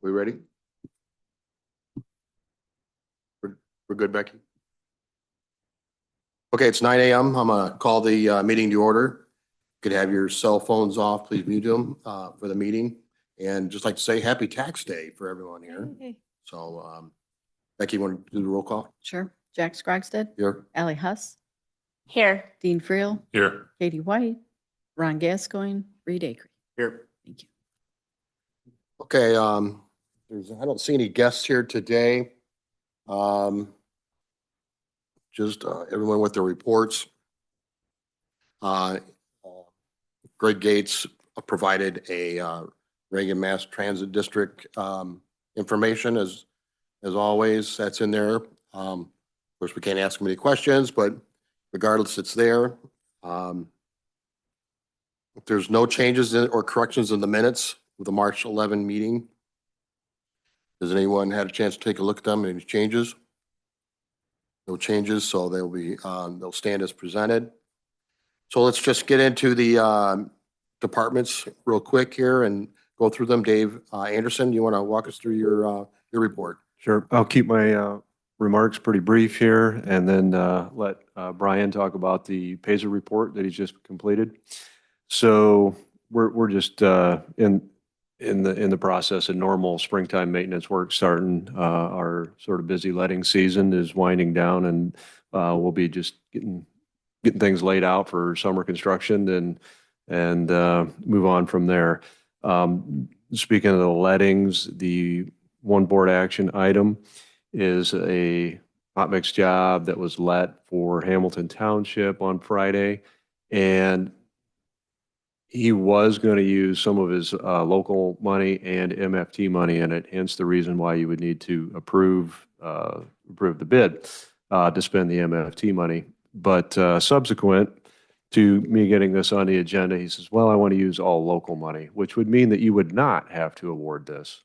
We ready? We're good, Becky? Okay, it's 9 a.m. I'm gonna call the meeting to order. Could have your cell phones off, please mute them for the meeting. And just like to say happy tax day for everyone here. Hey. So Becky, you want to do the roll call? Sure. Jack Scrogstead, Here. Ally Huss, Here. Dean Friel, Here. Katie White, Ron Gascoigne, Reed Acre. Here. Thank you. Okay, I don't see any guests here today. Just everyone with their reports. Greg Gates provided a Reagan Mass Transit District information as always. That's in there. Of course, we can't ask him any questions, but regardless, it's there. If there's no changes or corrections in the minutes of the March 11 meeting, has anyone had a chance to take a look at them? Any changes? No changes, so they'll stand as presented. So let's just get into the departments real quick here and go through them. Dave Anderson, you want to walk us through your report? Sure. I'll keep my remarks pretty brief here and then let Brian talk about the Paizer report that he's just completed. So we're just in the process of normal springtime maintenance work starting. Our sort of busy letting season is winding down, and we'll be just getting things laid out for summer construction and move on from there. Speaking of the lettings, the one board action item is a hot mix job that was let for Hamilton Township on Friday. And he was going to use some of his local money and MFT money in it, hence the reason why you would need to approve the bid to spend the MFT money. But subsequent to me getting this on the agenda, he says, well, I want to use all local money, which would mean that you would not have to award this.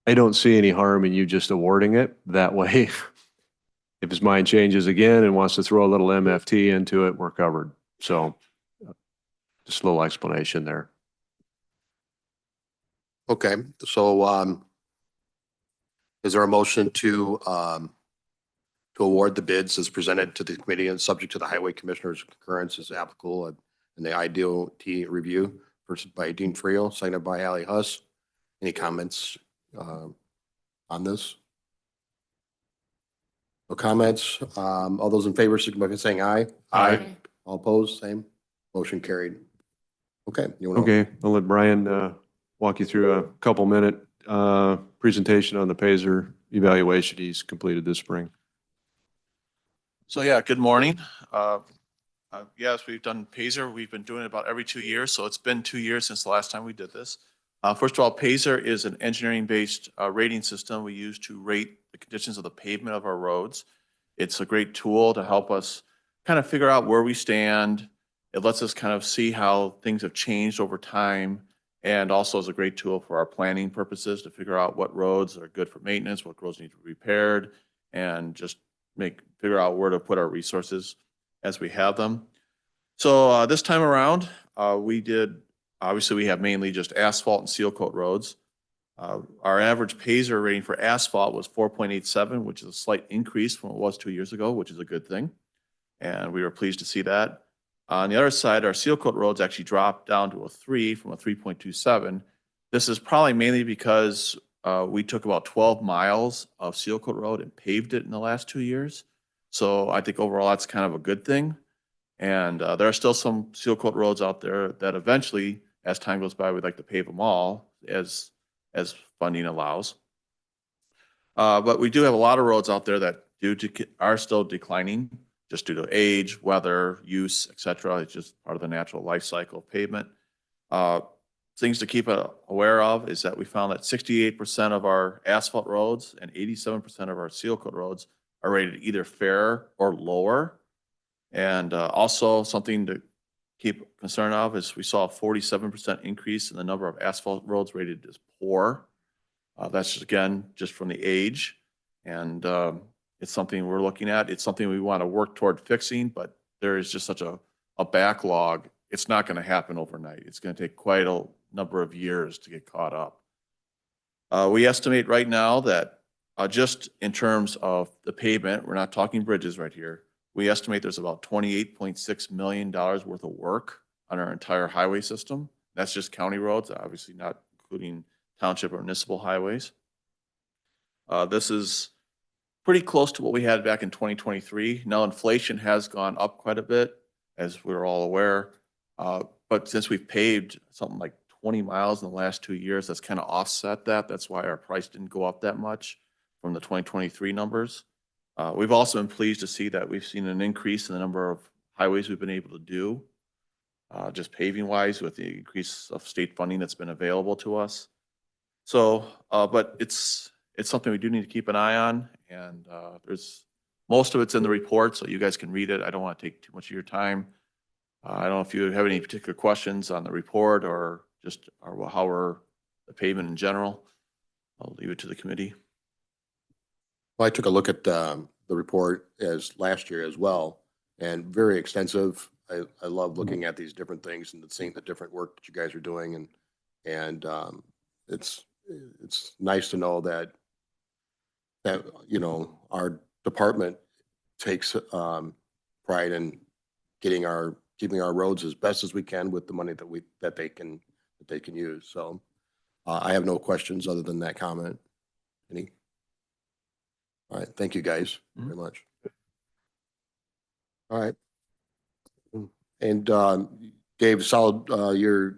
I don't see any harm in you just awarding it. That way, if his mind changes again and wants to throw a little MFT into it, we're covered. So just a little explanation there. Okay, so is there a motion to award the bids as presented to the committee and subject to the highway commissioner's concurrence as applicable and the IDOT review? First by Dean Friel, seconded by Ally Huss. Any comments on this? No comments. All those in favor, signify by saying aye. Aye. All opposed, same. Motion carried. Okay. Okay, I'll let Brian walk you through a couple minute presentation on the Paizer evaluation he's completed this spring. So yeah, good morning. Yes, we've done Paizer. We've been doing it about every 2 years. So it's been 2 years since the last time we did this. First of all, Paizer is an engineering-based rating system we use to rate the conditions of the pavement of our roads. It's a great tool to help us kind of figure out where we stand. It lets us kind of see how things have changed over time, and also is a great tool for our planning purposes to figure out what roads are good for maintenance, what roads need to be repaired, and just figure out where to put our resources as we have them. So this time around, obviously we have mainly just asphalt and seal coat roads. Our average Paizer rating for asphalt was 4.87, which is a slight increase from what it was 2 years ago, which is a good thing. And we were pleased to see that. On the other side, our seal coat roads actually dropped down to a 3 from a 3.27. This is probably mainly because we took about 12 miles of seal coat road and paved it in the last 2 years. So I think overall that's kind of a good thing. And there are still some seal coat roads out there that eventually, as time goes by, we'd like to pave them all as funding allows. But we do have a lot of roads out there that are still declining just due to age, weather, use, etc. It's just part of the natural life cycle of pavement. Things to keep aware of is that we found that 68% of our asphalt roads and 87% of our seal coat roads are rated either fair or lower. And also something to keep concern of is we saw a 47% increase in the number of asphalt roads rated as poor. That's just, again, just from the age. And it's something we're looking at. It's something we want to work toward fixing, but there is just such a backlog. It's not going to happen overnight. It's going to take quite a number of years to get caught up. We estimate right now that just in terms of the pavement, we're not talking bridges right here. We estimate there's about $28.6 million worth of work on our entire highway system. That's just county roads, obviously not including township or municipal highways. This is pretty close to what we had back in 2023. Now, inflation has gone up quite a bit, as we're all aware. But since we've paved something like 20 miles in the last 2 years, that's kind of offset that. That's why our price didn't go up that much from the 2023 numbers. We've also been pleased to see that we've seen an increase in the number of highways we've been able to do, just paving wise with the increase of state funding that's been available to us. So, but it's something we do need to keep an eye on, and most of it's in the report, so you guys can read it. I don't want to take too much of your time. I don't know if you have any particular questions on the report or just how we're the pavement in general. I'll leave it to the committee. Well, I took a look at the report as last year as well, and very extensive. I love looking at these different things and seeing the different work that you guys are doing, and it's nice to know that you know our department takes pride in keeping our roads as best as we can with the money that they can use. So I have no questions other than that comment. Any? All right, thank you guys very much. All right. And Dave, your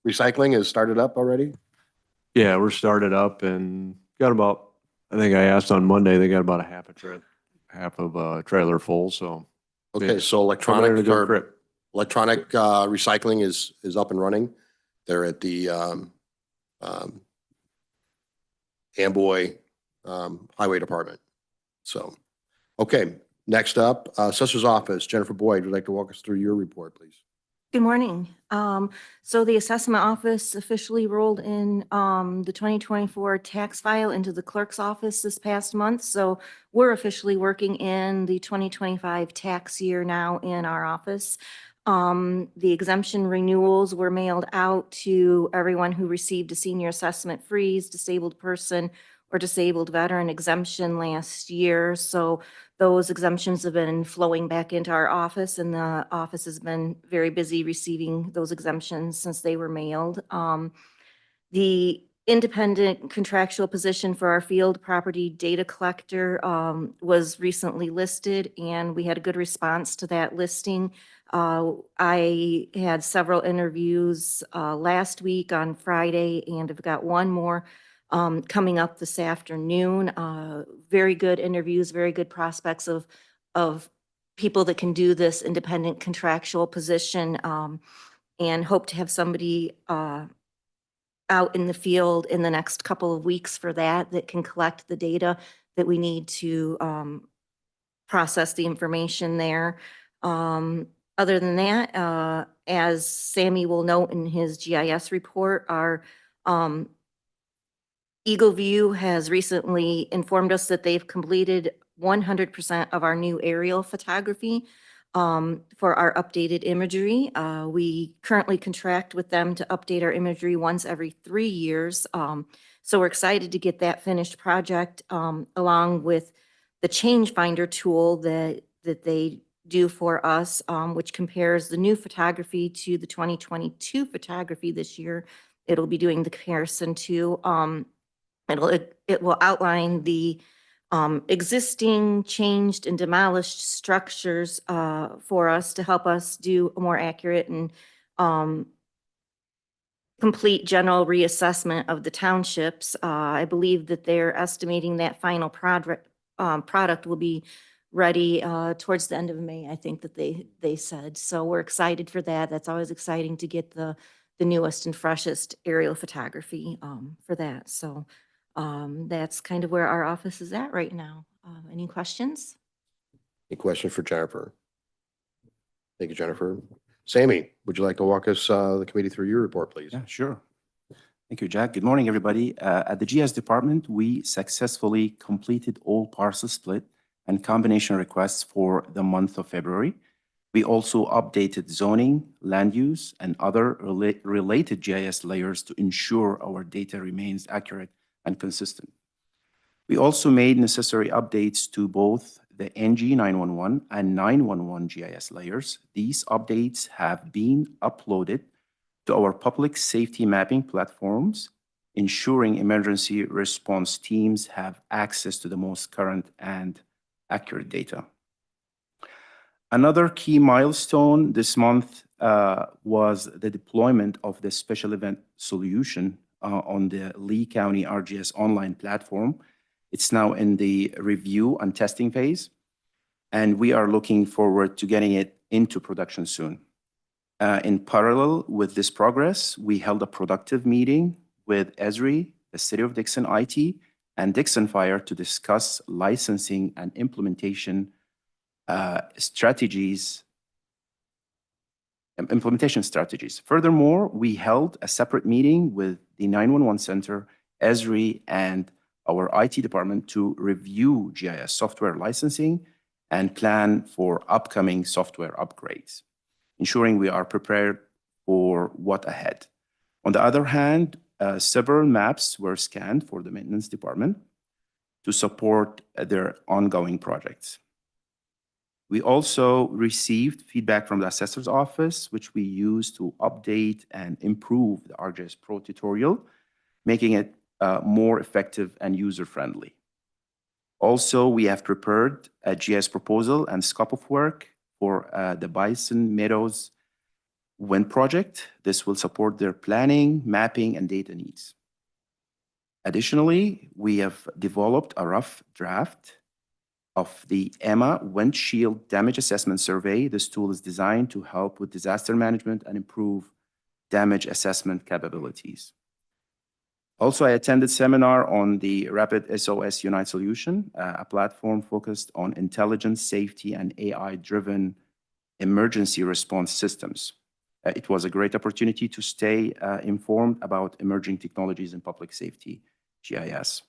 recycling has started up already? Yeah, we're started up and got about, I think I asked on Monday, they got about half of a trailer full, so. Okay, so Coming in a good grip. electronic recycling is up and running. They're at the Amboy Highway Department. So, okay, next up, Assessor's Office. Jennifer Boyd, would you like to walk us through your report, please? Good morning. So the assessment office officially rolled in the 2024 tax file into the clerk's office this past month. So we're officially working in the 2025 tax year now in our office. The exemption renewals were mailed out to everyone who received a senior assessment freeze, disabled person, or disabled veteran exemption last year. So those exemptions have been flowing back into our office, and the office has been very busy receiving those exemptions since they were mailed. The independent contractual position for our field property data collector was recently listed, and we had a good response to that listing. I had several interviews last week on Friday, and I've got one more coming up this afternoon. Very good interviews, very good prospects of people that can do this independent contractual position, and hope to have somebody out in the field in the next couple of weeks for that can collect the data that we need to process the information there. Other than that, as Sammy will note in his GIS report, our Eagle View has recently informed us that they've completed 100% of our new aerial photography for our updated imagery. We currently contract with them to update our imagery once every 3 years. So we're excited to get that finished project along with the Change Finder tool that they do for us, which compares the new photography to the 2022 photography this year. It'll be doing the comparison to. It will outline the existing, changed, and demolished structures for us to help us do a more accurate and complete general reassessment of the townships. I believe that they're estimating that final product will be ready towards the end of May, I think that they said. So we're excited for that. That's always exciting to get the newest and freshest aerial photography for that. So that's kind of where our office is at right now. Any questions? Any question for Jennifer? Thank you, Jennifer. Sammy, would you like to walk us, the committee, through your report, please? Yeah, sure. Thank you, Jack. Good morning, everybody. At the GS department, we successfully completed all parcel split and combination requests for the month of February. We also updated zoning, land use, and other related GIS layers to ensure our data remains accurate and consistent. We also made necessary updates to both the NG 911 and 911 GIS layers. These updates have been uploaded to our public safety mapping platforms, ensuring emergency response teams have access to the most current and accurate data. Another key milestone this month was the deployment of the special event solution on the Lee County RGS online platform. It's now in the review and testing phase, and we are looking forward to getting it into production soon. In parallel with this progress, we held a productive meeting with Esri, the City of Dixon IT, and Dixon Fire to discuss licensing and implementation strategies. Furthermore, we held a separate meeting with the 911 Center, Esri, and our IT department to review GIS software licensing and plan for upcoming software upgrades, ensuring we are prepared for what ahead. On the other hand, several maps were scanned for the maintenance department to support their ongoing projects. We also received feedback from the assessor's office, which we used to update and improve the RGS Pro tutorial, making it more effective and user-friendly. Also, we have prepared a GIS proposal and scope of work for the Bison Meadows Wind project. This will support their planning, mapping, and data needs. Additionally, we have developed a rough draft of the EMA Windshield Damage Assessment Survey. This tool is designed to help with disaster management and improve damage assessment capabilities. Also, I attended a seminar on the Rapid SOS Unite solution, a platform focused on intelligence, safety, and AI-driven emergency response systems. It was a great opportunity to stay informed about emerging technologies in public safety, GIS.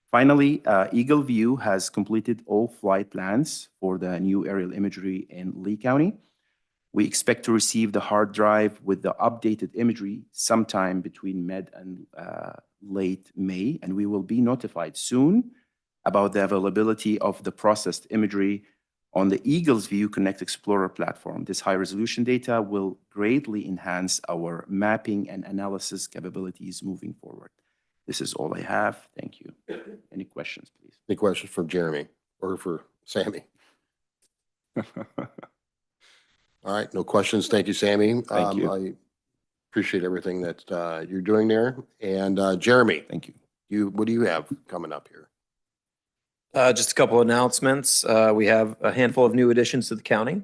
Finally, Eagle View has completed all flight plans for the new aerial imagery in Lee County. We expect to receive the hard drive with the updated imagery sometime between mid and late May, and we will be notified soon about the availability of the processed imagery on the Eagles View Connect Explorer platform. This high-resolution data will greatly enhance our mapping and analysis capabilities moving forward. This is all I have. Thank you. Any questions, please? Any questions for Jeremy or for Sammy? All right, no questions. Thank you, Sammy. Thank you. I appreciate everything that you're doing there. And Jeremy, Thank you. what do you have coming up here? Just a couple of announcements. We have a handful of new additions to the county.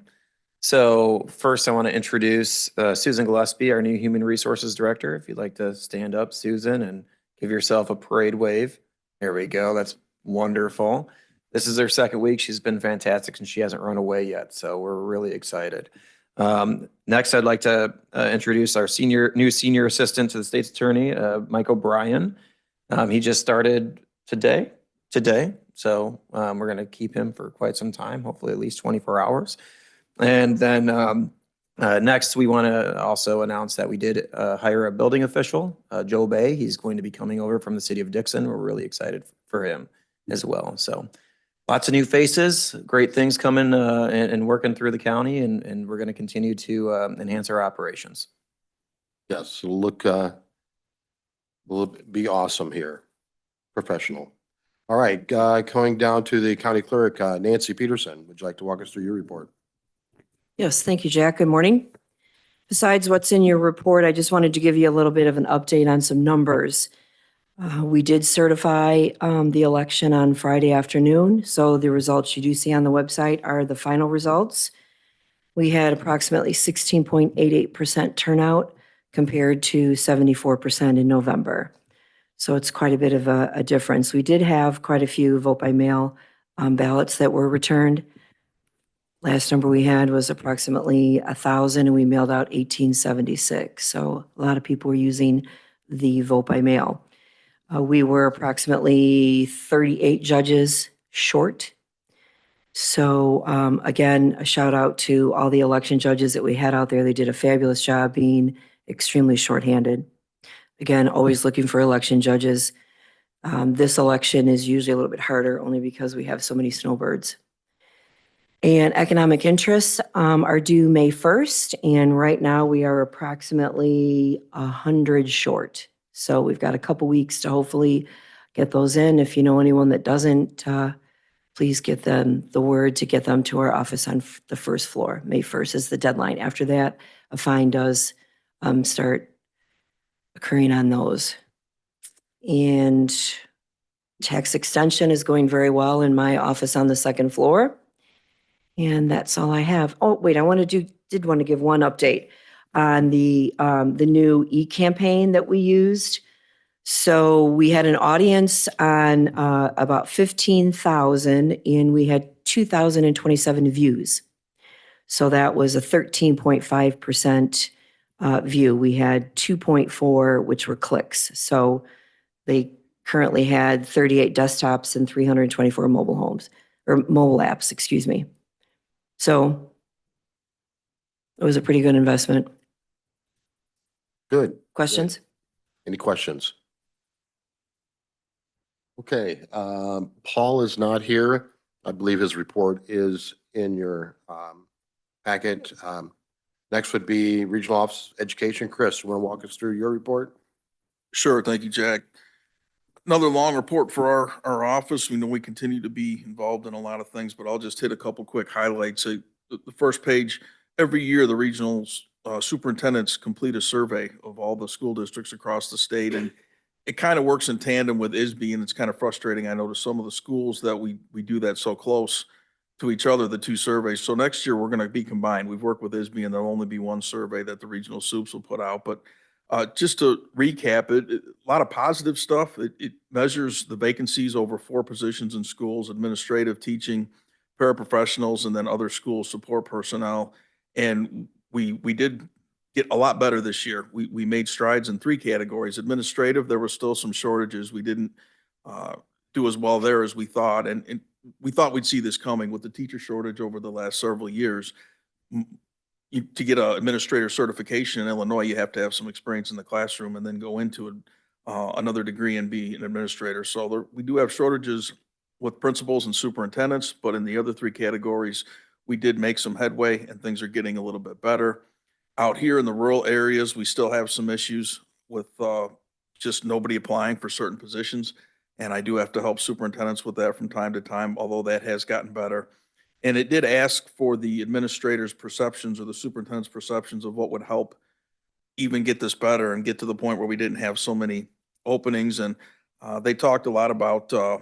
So first, I want to introduce Susan Gillespie, our new Human Resources Director. If you'd like to stand up, Susan, and give yourself a parade wave. There we go. That's wonderful. This is her second week. She's been fantastic, and she hasn't run away yet. So we're really excited. Next, I'd like to introduce our new senior assistant to the state's attorney, Mike O'Brien. He just started today. So we're going to keep him for quite some time, hopefully at least 24 hours. And then next, we want to also announce that we did hire a building official, Joe Bay. He's going to be coming over from the city of Dixon. We're really excited for him as well. So lots of new faces, great things coming and working through the county, and we're going to continue to enhance our operations. Yes, will be awesome here. Professional. All right, going down to the county clerk, Nancy Peterson. Would you like to walk us through your report? Yes, thank you, Jack. Good morning. Besides what's in your report, I just wanted to give you a little bit of an update on some numbers. We did certify the election on Friday afternoon, so the results you do see on the website are the final results. We had approximately 16.88% turnout compared to 74% in November. So it's quite a bit of a difference. We did have quite a few vote by mail ballots that were returned. Last number we had was approximately 1,000, and we mailed out 1,876. So a lot of people were using the vote by mail. We were approximately 38 judges short. So again, a shout out to all the election judges that we had out there. They did a fabulous job being extremely shorthanded. Again, always looking for election judges. This election is usually a little bit harder only because we have so many snowbirds. And economic interests are due May 1st, and right now we are approximately 100 short. So we've got a couple weeks to hopefully get those in. If you know anyone that doesn't, please get them the word to get them to our office on the first floor. May 1st is the deadline. After that, a fine does start occurring on those. And tax extension is going very well in my office on the second floor. And that's all I have. Oh, wait, did want to give one update on the new e-campaign that we used. So we had an audience on about 15,000 and we had 2,027 views. So that was a 13.5% view. We had 2.4, which were clicks. So they currently had 38 desktops and 324 mobile homes, or mobile apps, excuse me. So it was a pretty good investment. Good. Questions? Any questions? Okay, Paul is not here. I believe his report is in your packet. Next would be Regional Office Education. Chris, you want to walk us through your report? Sure. Thank you, Jack. Another long report for our office. We know we continue to be involved in a lot of things, but I'll just hit a couple quick highlights. The first page, every year, the regional superintendents complete a survey of all the school districts across the state. And it kind of works in tandem with ISB, and it's kind of frustrating, I know, to some of the schools that we do that so close to each other, the two surveys. So next year, we're going to be combined. We've worked with ISB, and there'll only be one survey that the regional soups will put out. But just to recap it, a lot of positive stuff. It measures the vacancies over 4 positions in schools: administrative, teaching, paraprofessionals, and then other school support personnel. And we did get a lot better this year. We made strides in 3 categories. Administrative, there were still some shortages. We didn't do as well there as we thought. And we thought we'd see this coming with the teacher shortage over the last several years. To get an administrator certification in Illinois, you have to have some experience in the classroom and then go into another degree and be an administrator. So we do have shortages with principals and superintendents, but in the other 3 categories, we did make some headway and things are getting a little bit better. Out here in the rural areas, we still have some issues with just nobody applying for certain positions. And I do have to help superintendents with that from time to time, although that has gotten better. And it did ask for the administrator's perceptions or the superintendent's perceptions of what would help even get this better and get to the point where we didn't have so many openings. And they talked a lot about, the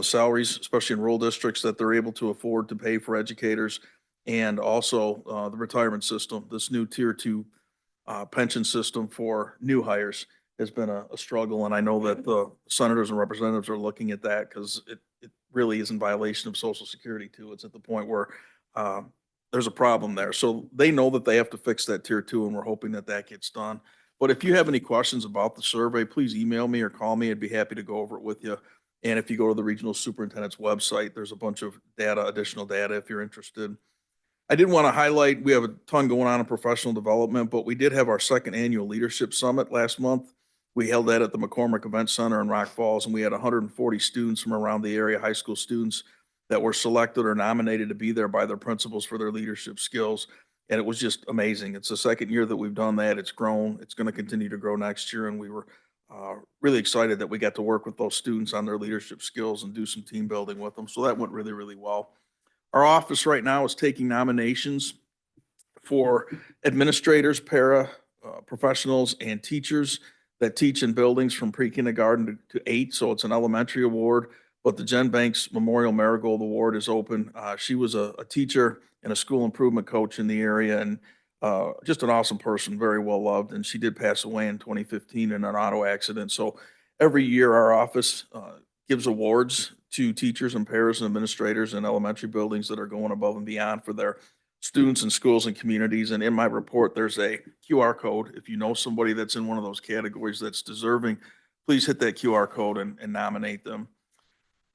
salaries, especially in rural districts, that they're able to afford to pay for educators, and also the retirement system. This new Tier 2 pension system for new hires has been a struggle. And I know that the senators and representatives are looking at that because it really is in violation of Social Security too. It's at the point where there's a problem there. So they know that they have to fix that Tier 2, and we're hoping that that gets done. But if you have any questions about the survey, please email me or call me. I'd be happy to go over it with you. And if you go to the regional superintendent's website, there's a bunch of additional data if you're interested. I did want to highlight, we have a ton going on in professional development, but we did have our 2nd annual leadership summit last month. We held that at the McCormick Event Center in Rock Falls, and we had 140 students from around the area, high school students, that were selected or nominated to be there by their principals for their leadership skills. And it was just amazing. It's the 2nd year that we've done that. It's grown. It's going to continue to grow next year. And we were really excited that we got to work with those students on their leadership skills and do some team building with them. So that went really, really well. Our office right now is taking nominations for administrators, para professionals, and teachers that teach in buildings from pre-kindergarten to 8. So it's an elementary award, but the Jen Banks Memorial Marigold Award is open. She was a teacher and a school improvement coach in the area, and just an awesome person, very well loved. And she did pass away in 2015 in an auto accident. So every year our office gives awards to teachers and paras and administrators in elementary buildings that are going above and beyond for their students and schools and communities. And in my report, there's a QR code. If you know somebody that's in one of those categories that's deserving, please hit that QR code and nominate them.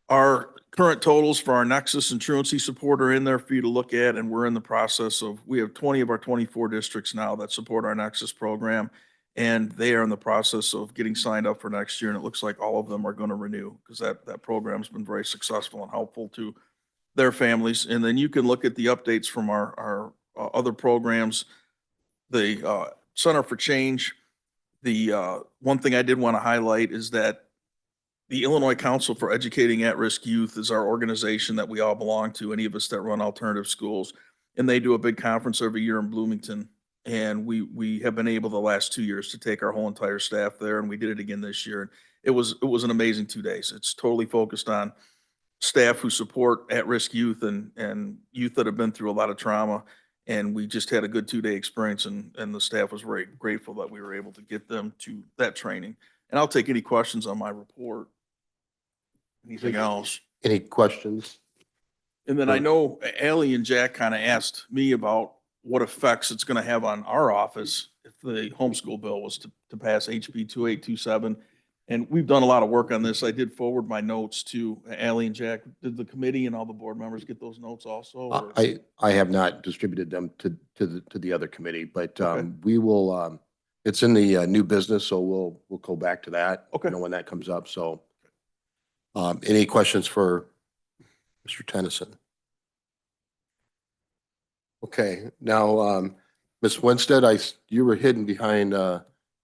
Our current totals for our Nexus and truancy support are in there for you to look at, and we're in the process of, we have 20 of our 24 districts now that support our Nexus program, and they are in the process of getting signed up for next year, and it looks like all of them are going to renew, because that program's been very successful and helpful to their families. And then you can look at the updates from our other programs. The Center for Change, the one thing I did want to highlight is that the Illinois Council for Educating At-Risk Youth is our organization that we all belong to, any of us that run alternative schools. And they do a big conference every year in Bloomington. And we have been able the last 2 years to take our whole entire staff there, and we did it again this year. And it was an amazing 2 days. It's totally focused on staff who support at-risk youth and youth that have been through a lot of trauma. And we just had a good 2-day experience, and the staff was very grateful that we were able to get them to that training. And I'll take any questions on my report. Anything else? Any questions? And then I know Ally and Jack kind of asked me about what effects it's going to have on our office if the homeschool bill was to pass HB 2827. And we've done a lot of work on this. I did forward my notes to Ally and Jack. Did the committee and all the board members get those notes also? or- I have not distributed them to the other committee, but Okay. we will, it's in the new business, so we'll go back to that. Okay. You know, when that comes up, so. Any questions for Mr. Tennyson? Okay, now, Ms. Winstead, you were hidden behind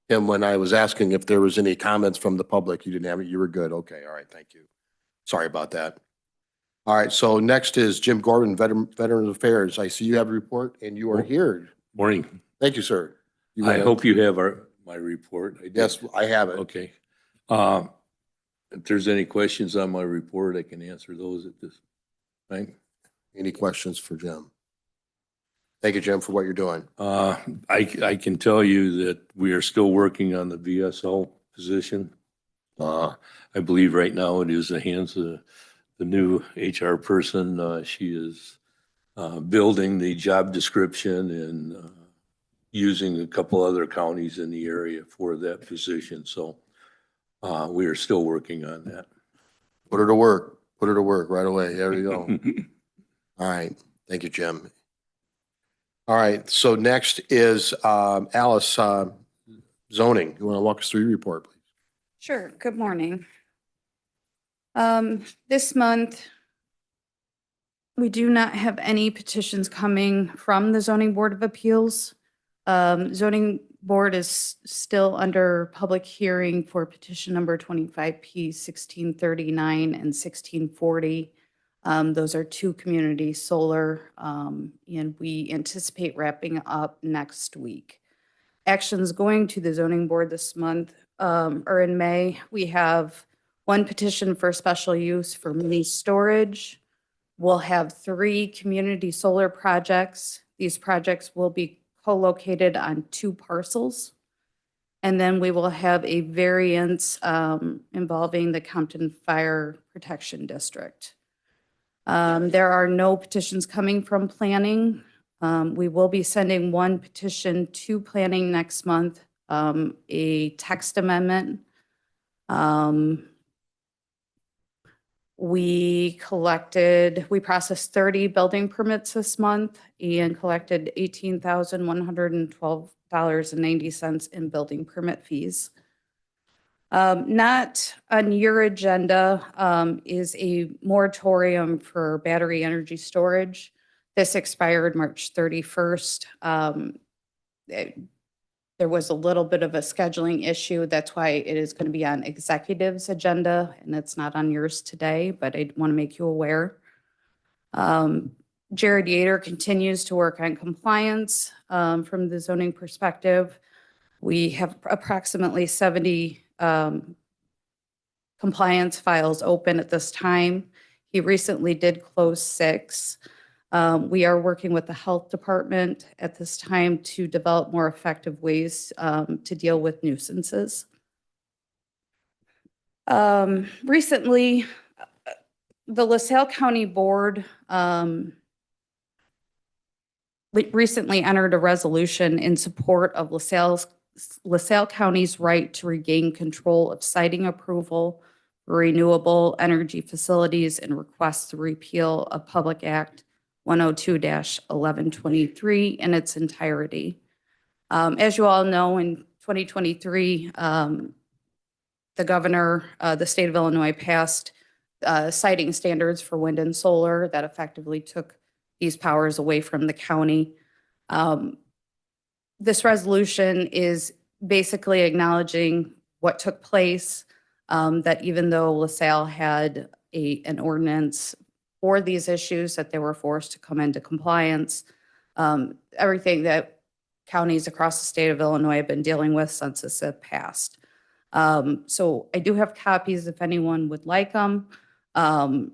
him when I was asking if there was any comments from the public. You didn't have it. You were good. Okay, all right, thank you. Sorry about that. All right, so next is Jim Gordon, Veterans Affairs. I see you have a report and you are here. Morning. Thank you, sir. You I wanna- hope you have my report. I did. Yes, I have it. Okay. If there's any questions on my report, I can answer those at this time. Any questions for Jim? Thank you, Jim, for what you're doing. I can tell you that we are still working on the VSO position. I believe right now it is the hands of the new HR person. She is building the job description and using a couple other counties in the area for that position. So we are still working on that. Put her to work. Put her to work right away. There you go. All right. Thank you, Jim. All right. So next is Alice, zoning. You want to walk us through your report, please? Sure. Good morning. This month, we do not have any petitions coming from the Zoning Board of Appeals. Zoning Board is still under public hearing for petition number 25P 1639 and 1640. Those are two community solar, and we anticipate wrapping up next week. Actions going to the Zoning Board this month, or in May, we have one petition for special use for mini storage. We'll have 3 community solar projects. These projects will be co-located on 2 parcels. And then we will have a variance involving the Compton Fire Protection District. There are no petitions coming from planning. We will be sending one petition to planning next month, a text amendment. We processed 30 building permits this month and collected $18,112.90 in building permit fees. Not on your agenda is a moratorium for battery energy storage. This expired March 31st. There was a little bit of a scheduling issue. That's why it is going to be on executive's agenda, and it's not on yours today, but I want to make you aware. Jared Yater continues to work on compliance from the zoning perspective. We have approximately 70 compliance files open at this time. He recently did close 6. We are working with the health department at this time to develop more effective ways to deal with nuisances. Recently, the LaSalle County Board recently entered a resolution in support of LaSalle County's right to regain control of siting approval for renewable energy facilities and requests the repeal of Public Act 102-1123 in its entirety. As you all know, in 2023, the governor, the state of Illinois passed siting standards for wind and solar that effectively took these powers away from the county. This resolution is basically acknowledging what took place, that even though LaSalle had an ordinance for these issues, that they were forced to come into compliance. Everything that counties across the state of Illinois have been dealing with since this had passed. So I do have copies if anyone would like them. I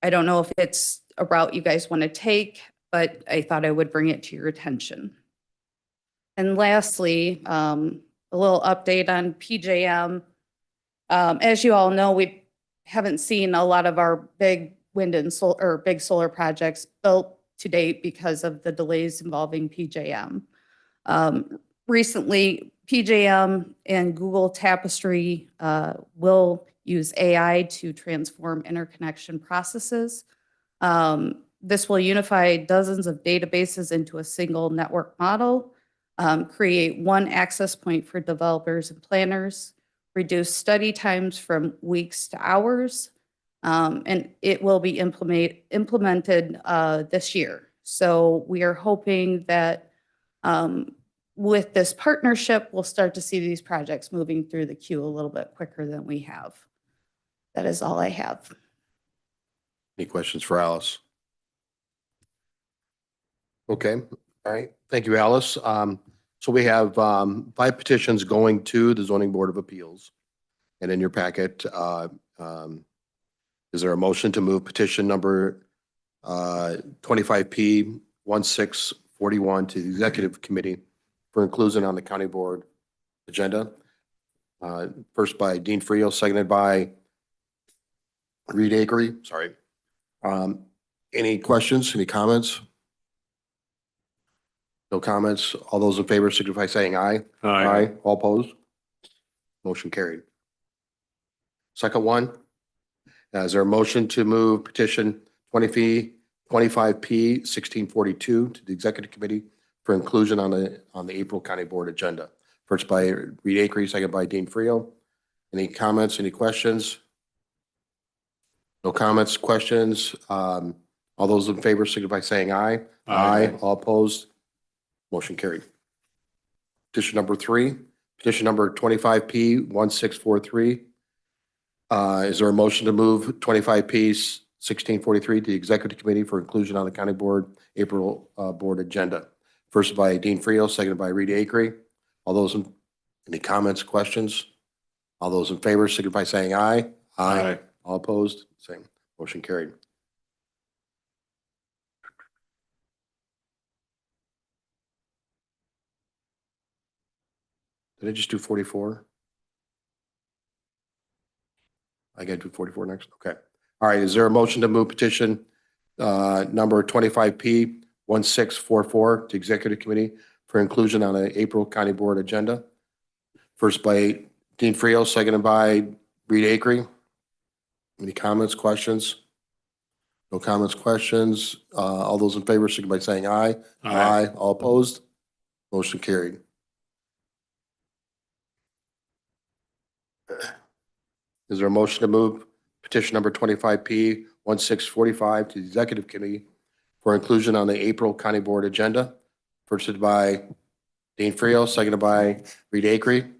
don't know if it's a route you guys want to take, but I thought I would bring it to your attention. And lastly, a little update on PJM. As you all know, we haven't seen a lot of our big wind and solar or big solar projects built to date because of the delays involving PJM. Recently, PJM and Google Tapestry will use AI to transform interconnection processes. This will unify dozens of databases into a single network model, create one access point for developers and planners, reduce study times from weeks to hours, and it will be implemented this year. So we are hoping that with this partnership, we'll start to see these projects moving through the queue a little bit quicker than we have. That is all I have. Any questions for Alice? Okay, all right. Thank you, Alice. So we have 5 petitions going to the Zoning Board of Appeals. And in your packet, is there a motion to move petition number 25P 1641 to the Executive Committee for inclusion on the County Board agenda? First by Dean Frio, seconded by Reed Acree. Sorry. Any questions, any comments? No comments. All those in favor signify saying aye. Aye. All opposed? Motion carried. Second one, is there a motion to move petition 25P 1642 to the Executive Committee for inclusion on the April County Board agenda? First by Reed Acree, second by Dean Frio. Any comments, any questions? No comments, questions. All those in favor signify saying aye. Aye. All opposed? Motion carried. Petition number 3, petition number 25P 1643. Is there a motion to move 25P 1643 to the Executive Committee for inclusion on the County Board April Board agenda? First by Dean Frio, seconded by Reed Acree. All those any comments, questions? All those in favor signify saying aye. Aye. All opposed? Same. Motion carried. Did I just do 44? I gotta do 44 next? Okay. All right, is there a motion to move petition number 25P 1644 to Executive Committee for inclusion on the April County Board agenda? First by Dean Frio, seconded by Reed Acree. Any comments, questions? No comments, questions. All those in favor signify by saying aye. Aye. All opposed? Motion carried. Is there a motion to move petition number 25P 1645 to the Executive Committee for inclusion on the April County Board agenda? First by Dean Frio, seconded by Reed Acree.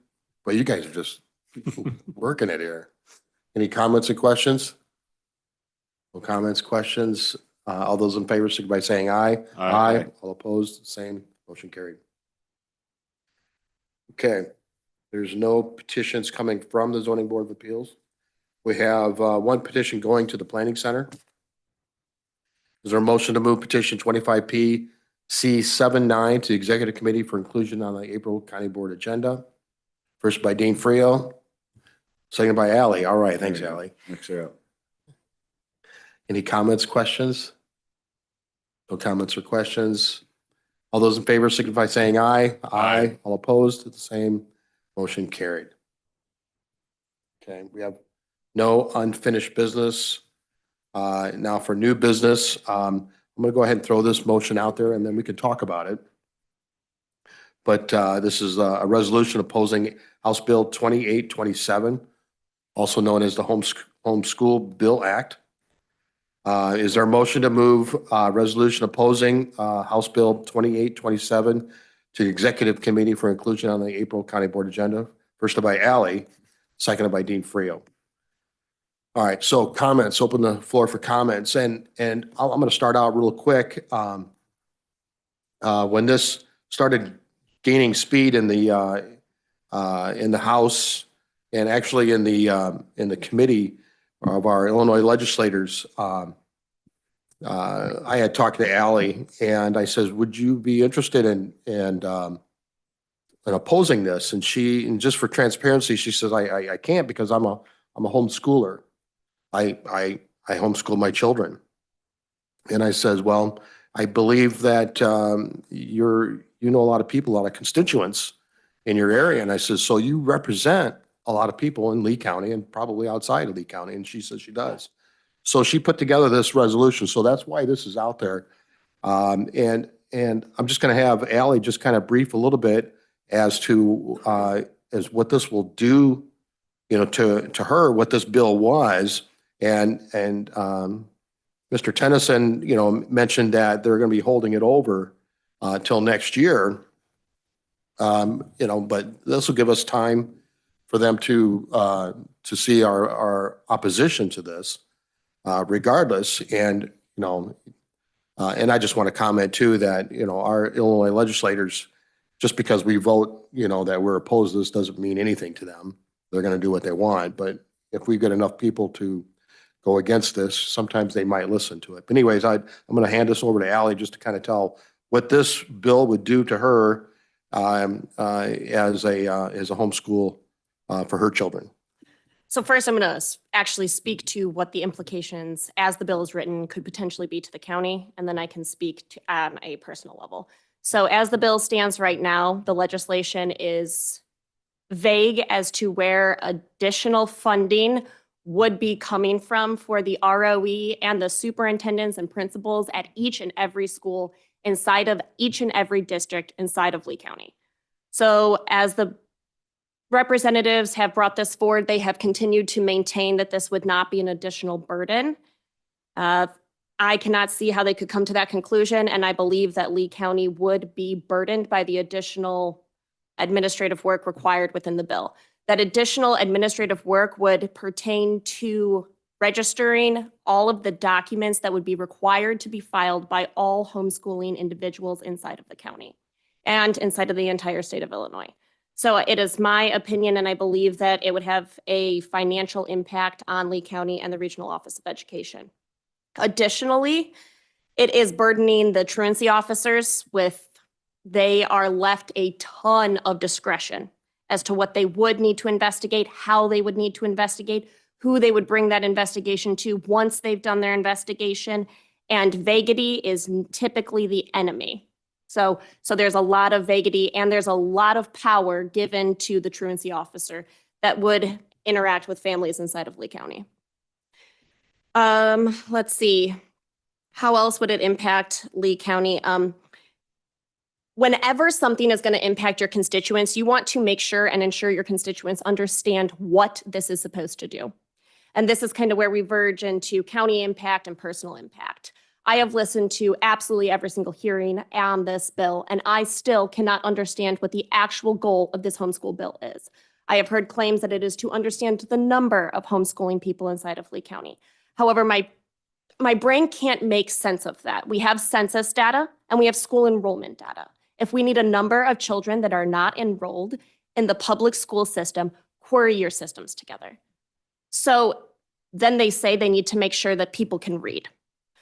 Well, you guys are just working it here. Any comments and questions? No comments, questions. All those in favor signify by saying aye. Aye. All opposed, same. Motion carried. Okay. There's no petitions coming from the Zoning Board of Appeals. We have one petition going to the Planning Center. Is there a motion to move petition 25P C79 to the Executive Committee for inclusion on the April County Board agenda? First by Dean Frio, seconded by Ally. All right, thanks, Ally. Thanks, yeah. Any comments, questions? No comments or questions. All those in favor signify by saying aye. Aye. All opposed, the same. Motion carried. Okay, we have No unfinished business. Now for new business, I'm going to go ahead and throw this motion out there and then we can talk about it. But this is a resolution opposing House Bill 2827, also known as the Homeschool Bill Act. Is there a motion to move resolution opposing House Bill 2827 to the Executive Committee for inclusion on the April County Board agenda? First by Ally, seconded by Dean Frio. All right, so comments, open the floor for comments. And I'm going to start out real quick. When this started gaining speed in the House and actually in the committee of our Illinois legislators, I had talked to Ally and I says, would you be interested in opposing this? And just for transparency, she says, I can't because I'm a homeschooler. I homeschool my children. And I says, well, I believe that you know a lot of people, a lot of constituents in your area. And I says, so you represent a lot of people in Lee County and probably outside of Lee County. And she says she does. So she put together this resolution. So that's why this is out there. And I'm just going to have Ally just kind of brief a little bit as to as what this will do, you know, to her, what this bill was. And Mr. Tennyson, you know, mentioned that they're going to be holding it over till next year. You know, but this will give us time for them to see our opposition to this, regardless. And you know, and I just want to comment too that you know our Illinois legislators, just because we vote, you know, that we're opposed to this doesn't mean anything to them. They're going to do what they want. But if we get enough people to go against this, sometimes they might listen to it. But anyways, I'm going to hand this over to Ally just to kind of tell what this bill would do to her as a homeschool for her children. So first, I'm going to actually speak to what the implications, as the bill is written, could potentially be to the county, and then I can speak to on a personal level. So as the bill stands right now, the legislation is vague as to where additional funding would be coming from for the ROE and the superintendents and principals at each and every school inside of each and every district inside of Lee County. So as the representatives have brought this forward, they have continued to maintain that this would not be an additional burden. I cannot see how they could come to that conclusion, and I believe that Lee County would be burdened by the additional administrative work required within the bill. That additional administrative work would pertain to registering all of the documents that would be required to be filed by all homeschooling individuals inside of the county and inside of the entire state of Illinois. So it is my opinion, and I believe that it would have a financial impact on Lee County and the Regional Office of Education. Additionally, it is burdening the truancy officers they are left a ton of discretion as to what they would need to investigate, how they would need to investigate, who they would bring that investigation to once they've done their investigation. And vaguity is typically the enemy. So there's a lot of vaguity and there's a lot of power given to the truancy officer that would interact with families inside of Lee County. Let's see. How else would it impact Lee County? Whenever something is going to impact your constituents, you want to make sure and ensure your constituents understand what this is supposed to do. And this is kind of where we verge into county impact and personal impact. I have listened to absolutely every single hearing on this bill, and I still cannot understand what the actual goal of this homeschool bill is. I have heard claims that it is to understand the number of homeschooling people inside of Lee County. However, my brain can't make sense of that. We have census data and we have school enrollment data. If we need a number of children that are not enrolled in the public school system, query your systems together. So then they say they need to make sure that people can read.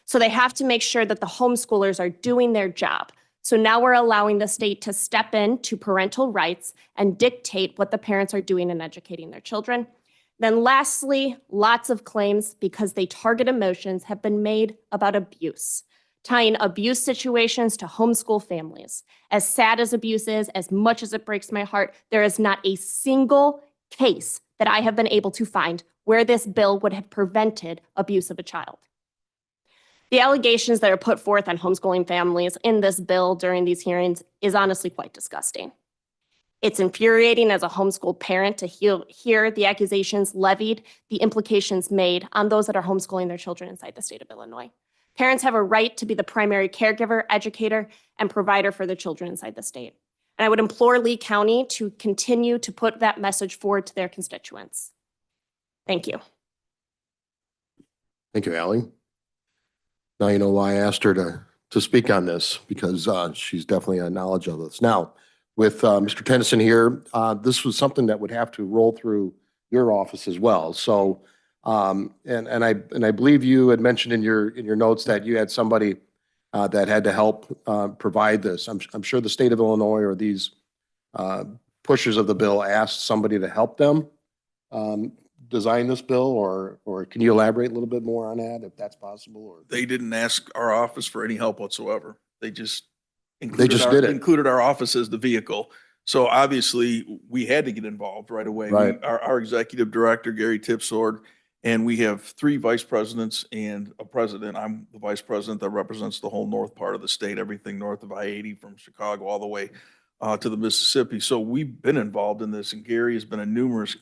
So they have to make sure that the homeschoolers are doing their job. So now we're allowing the state to step in to parental rights and dictate what the parents are doing in educating their children. Then lastly, lots of claims, because they target emotions, have been made about abuse, tying abuse situations to homeschool families. As sad as abuse is, as much as it breaks my heart, there is not a single case that I have been able to find where this bill would have prevented abuse of a child. The allegations that are put forth on homeschooling families in this bill during these hearings is honestly quite disgusting. It's infuriating as a homeschool parent to hear the accusations levied, the implications made on those that are homeschooling their children inside the state of Illinois. Parents have a right to be the primary caregiver, educator, and provider for their children inside the state. And I would implore Lee County to continue to put that message forward to their constituents. Thank you. Thank you, Ally. Now you know why I asked her to speak on this, because she's definitely a knowledge of this. Now, with Mr. Tennyson here, this was something that would have to roll through your office as well. So, and I believe you had mentioned in your notes that you had somebody that had to help provide this. I'm sure the state of Illinois or these pushers of the bill asked somebody to help them design this bill, or can you elaborate a little bit more on that, if that's possible? Or They didn't ask our office for any help whatsoever. They just just did it. included our office as the vehicle. So obviously, we had to get involved right away. Right. Our executive director, Gary Tipsword, and we have 3 vice presidents and a president. I'm the vice president that represents the whole north part of the state, everything north of I-80 from Chicago all the way to the Mississippi. So we've been involved in this, and Gary has been in numerous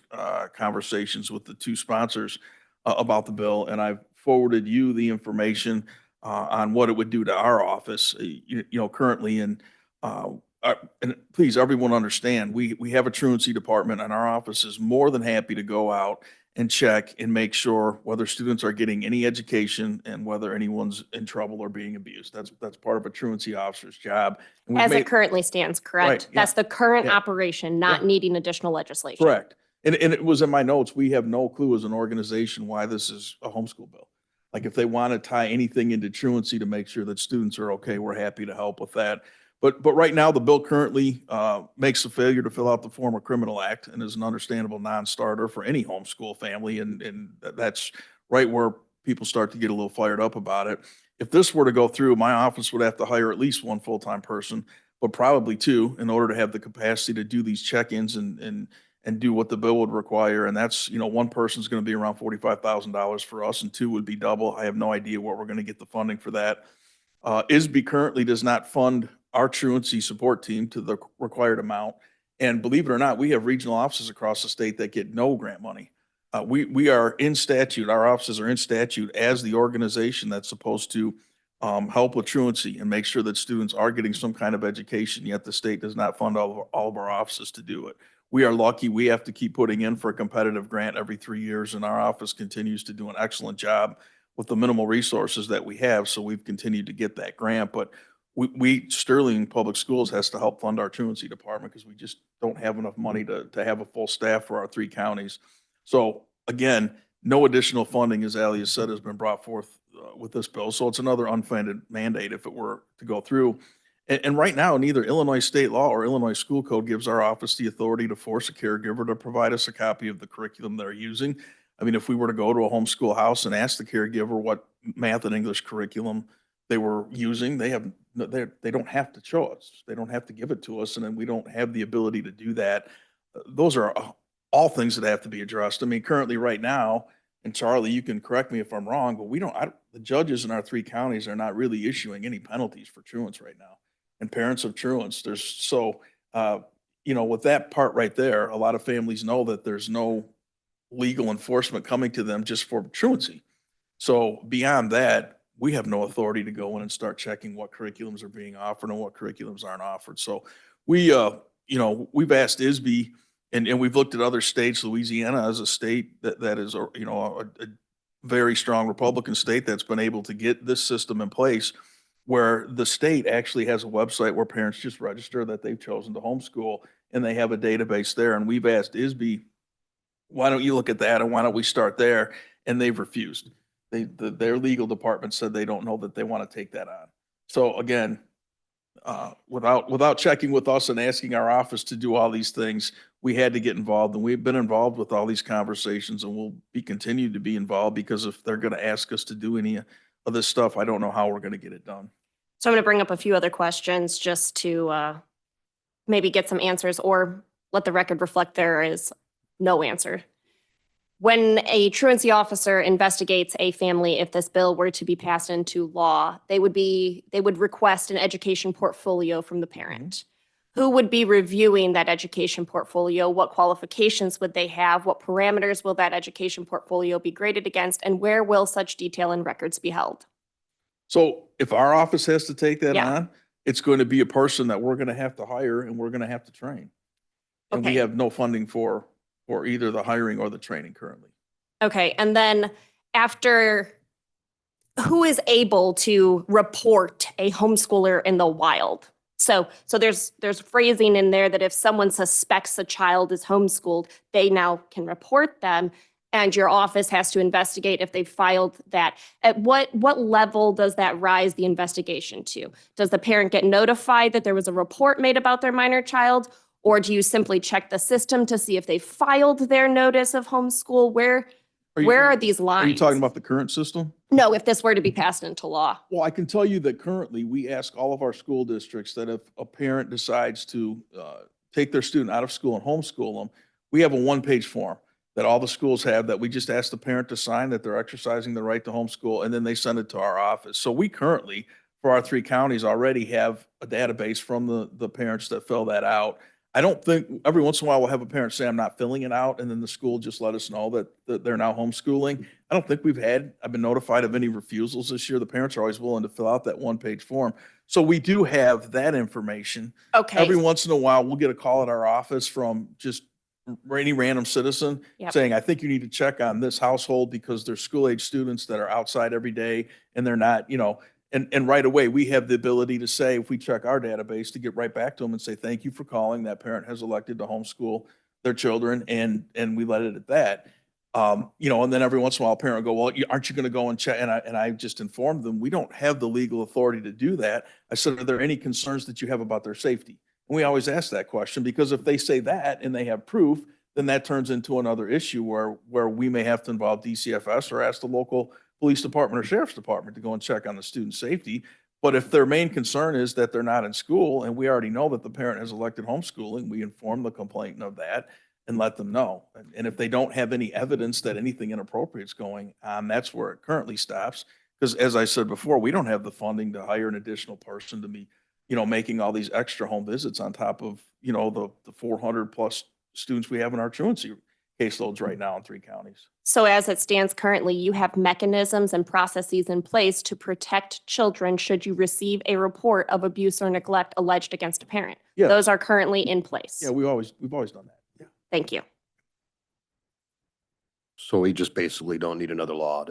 conversations with the 2 sponsors about the bill, and I've forwarded you the information on what it would do to our office, you know, currently. And please, everyone understand, we have a truancy department, and our office is more than happy to go out and check and make sure whether students are getting any education and whether anyone's in trouble or being abused. That's part of a truancy officer's job. And we've As it made- currently stands, correct? Right, yeah. That's the current Yeah. operation, not Yeah. needing additional legislation. Correct. And it was in my notes, we have no clue as an organization why this is a homeschool bill. Like, if they want to tie anything into truancy to make sure that students are okay, we're happy to help with that. But right now, the bill currently makes a failure to fill out the form a criminal act and is an understandable non-starter for any homeschool family. And that's right where people start to get a little fired up about it. If this were to go through, my office would have to hire at least 1 full-time person, but probably 2 in order to have the capacity to do these check-ins and do what the bill would require. And that's, you know, 1 person's going to be around $45,000 for us, and 2 would be double. I have no idea where we're going to get the funding for that. ISB currently does not fund our truancy support team to the required amount. And believe it or not, we have regional offices across the state that get no grant money. We are in statute, our offices are in statute as the organization that's supposed to help with truancy and make sure that students are getting some kind of education, yet the state does not fund all of our offices to do it. We are lucky. We have to keep putting in for a competitive grant every 3 years, and our office continues to do an excellent job with the minimal resources that we have. So we've continued to get that grant, but Sterling Public Schools has to help fund our truancy department because we just don't have enough money to have a full staff for our 3 counties. So again, no additional funding, as Ally has said, has been brought forth with this bill. So it's another unfunded mandate if it were to go through. And right now, neither Illinois state law or Illinois school code gives our office the authority to force a caregiver to provide us a copy of the curriculum they're using. I mean, if we were to go to a homeschool house and ask the caregiver what math and English curriculum they were using, they don't have to show us. They don't have to give it to us, and then we don't have the ability to do that. Those are all things that have to be addressed. I mean, currently right now, and Charlie, you can correct me if I'm wrong, but the judges in our 3 counties are not really issuing any penalties for truants right now. And parents of truants, you know, with that part right there, a lot of families know that there's no legal enforcement coming to them just for truancy. So beyond that, we have no authority to go in and start checking what curriculums are being offered and what curriculums aren't offered. So we, you know, we've asked ISB, and we've looked at other states. Louisiana is a state that is, you know, a very strong Republican state that's been able to get this system in place, where the state actually has a website where parents just register that they've chosen to homeschool, and they have a database there. And we've asked ISB, why don't you look at that, and why don't we start there? And they've refused. Their legal department said they don't know that they want to take that on. So again, without checking with us and asking our office to do all these things, we had to get involved, and we've been involved with all these conversations, and we'll continue to be involved, because if they're going to ask us to do any of this stuff, I don't know how we're going to get it done. So I'm going to bring up a few other questions just to maybe get some answers, or let the record reflect there is no answer. when a truancy officer investigates a family, if this bill were to be passed into law, they would request an education portfolio from the parent. Who would be reviewing that education portfolio? What qualifications would they have? What parameters will that education portfolio be graded against? And where will such detail and records be held? So if our office has to take that Yeah. on, it's going to be a person that we're going to have to hire and we're going to have to train. And we Okay. have no funding for either the hiring or the training currently. Okay, and then after, who is able to report a homeschooler in the wild? So there's phrasing in there that if someone suspects a child is homeschooled, they now can report them, and your office has to investigate if they filed that. At what level does that rise the investigation to? Does the parent get notified that there was a report made about their minor child? Or do you simply check the system to see if they filed their notice of homeschool? Where are these lines? Are you talking about the current system? No, if this were to be passed into law. Well, I can tell you that currently we ask all of our school districts that if a parent decides to take their student out of school and homeschool them, we have a one-page form that all the schools have that we just ask the parent to sign that they're exercising the right to homeschool, and then they send it to our office. So we currently, for our 3 counties, already have a database from the parents that fill that out. I don't think, every once in a while, we'll have a parent say, I'm not filling it out, and then the school just let us know that they're now homeschooling. I don't think I've been notified of any refusals this year. The parents are always willing to fill out that one-page form. So we do have that information. Okay. Every once in a while, we'll get a call at our office from just any random citizen Yep. saying, I think you need to check on this household because there's school-age students that are outside every day and they're not, and right away, we have the ability to say, if we check our database, to get right back to them and say, thank you for calling. That parent has elected to homeschool their children, and we let it at that. And then every once in a while, a parent will go, well, aren't you going to go and check? And I just informed them, we don't have the legal authority to do that. I said, are there any concerns that you have about their safety? And we always ask that question, because if they say that and they have proof, then that turns into another issue where we may have to involve DCFS or ask the local police department or sheriff's department to go and check on the student safety. But if their main concern is that they're not in school, and we already know that the parent has elected homeschooling, we inform the complainant of that and let them know. And if they don't have any evidence that anything inappropriate is going on, that's where it currently stops. Because as I said before, we don't have the funding to hire an additional person to be, making all these extra home visits on top of, the 400 plus students we have in our truancy caseloads right now in 3 counties. So as it stands currently, you have mechanisms and processes in place to protect children should you receive a report of abuse or neglect alleged against a parent. Yeah. Those are currently in place. Yeah, we've always done that. Yeah. Thank you. So we just basically don't need another law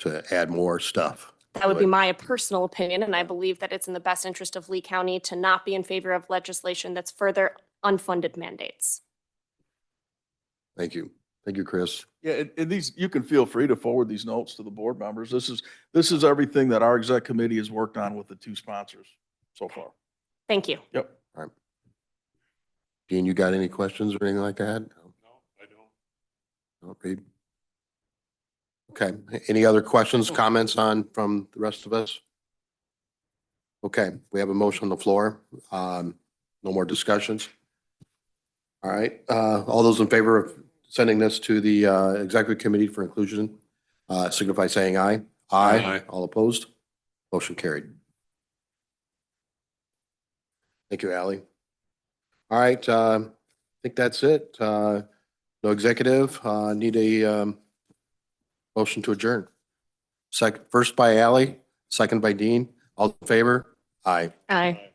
to add more stuff. That would be my personal opinion, and I believe that it's in the best interest of Lee County to not be in favor of legislation that's further unfunded mandates. Thank you. Thank you, Chris. Yeah, and these, you can feel free to forward these notes to the board members. This is everything that our exec committee has worked on with the 2 sponsors so far. Thank you. Yep. Dean, you got any questions or anything like that? No, I don't. Okay. Okay, any other questions, comments from the rest of us? Okay, we have a motion on the floor. No more discussions. All right, all those in favor of sending this to the executive committee for inclusion, signify saying aye. Aye. All opposed? Motion carried. Thank you, Ally. All right, I think that's it. No executive, need a motion to adjourn. First by Ally, second by Dean. All in favor? Aye. Aye.